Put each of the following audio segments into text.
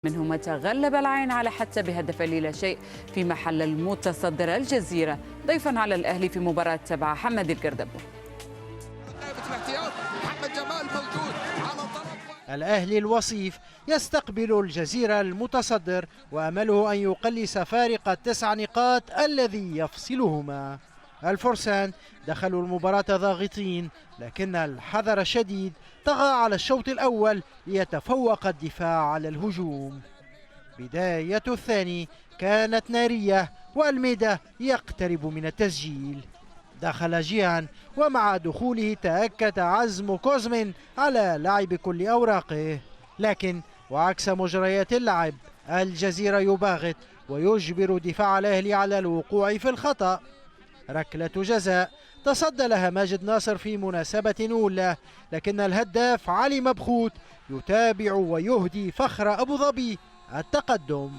منه متى غلب العين على حتى بهدف لا شيء في محل المتصدر الجزيرة. ضيفا على الأهلي في مباراة 7 حمد القردبو. الأهلي الوصيف يستقبل الجزيرة المتصدر وأمله أن يقلص فارق 9 نقاط الذي يفصلهما. الفرسان دخلوا المباراة ضاغطين، لكن الحذر الشديد طغى على الشوط الأول ليتفوق الدفاع على الهجوم. بداية الثاني كانت نارية والميدا يقترب من التسجيل. دخل جيان، ومع دخوله تأكد عزم كوزمين على لعب كل أوراقه، لكن وعكس مجريات اللعب الجزيرة يباغت ويجبر دفاع الأهلي على الوقوع في الخطأ. ركلة جزاء تصدى لها ماجد ناصر في مناسبة أولى، لكن الهداف علي مبخوت يتابع ويهدي فخر أبو ظبي التقدم.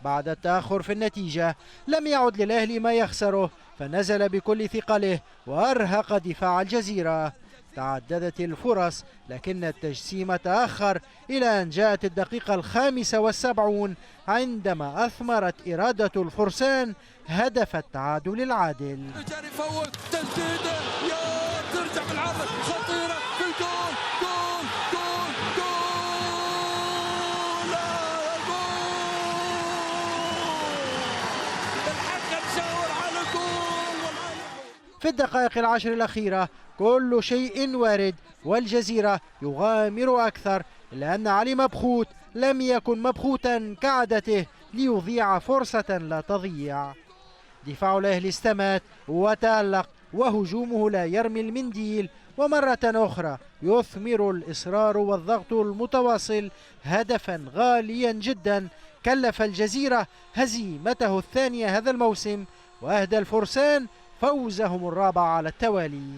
بعد التأخر في النتيجة لم يعد للأهلي ما يخسره، فنزل بكل ثقله وأرهق دفاع الجزيرة. تعددت الفرص، لكن التجسيم تأخر إلى أن جاءت الدقيقة 75 عندما أثمرت إرادة الفرسان هدف التعادل العادل. تسديده ترجع بالعرض خطيرة في الجول. جول جول جول الحق تشاور على جول. في الدقائق العشر الأخيرة كل شيء وارد، والجزيرة يغامر أكثر، لأن علي مبخوت لم يكن مبخوتا كعادته ليضيع فرصة لا تضيع. دفاع الأهلي استمات وتألق وهجومه لا يرمي المنديل، ومرة أخرى يثمر الإصرار والضغط المتواصل هدفا غاليا جدا كلف الجزيرة هزيمته الثانية هذا الموسم، وأهدى الفرسان فوزهم الرابع على التوالي.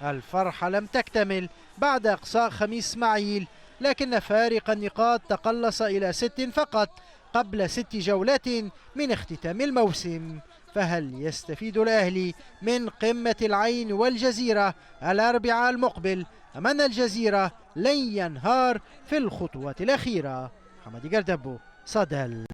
الفرحة لم تكتمل بعد إقصاء خميس إسماعيل، لكن فارق النقاط تقلص إلى 6 فقط قبل 6 جولات من اختتام الموسم. فهل يستفيد الأهلي من قمة العين والجزيرة الأربعاء المقبل، أم أن الجزيرة لن ينهار في الخطوة الأخيرة؟ حمد القردبو، صدى.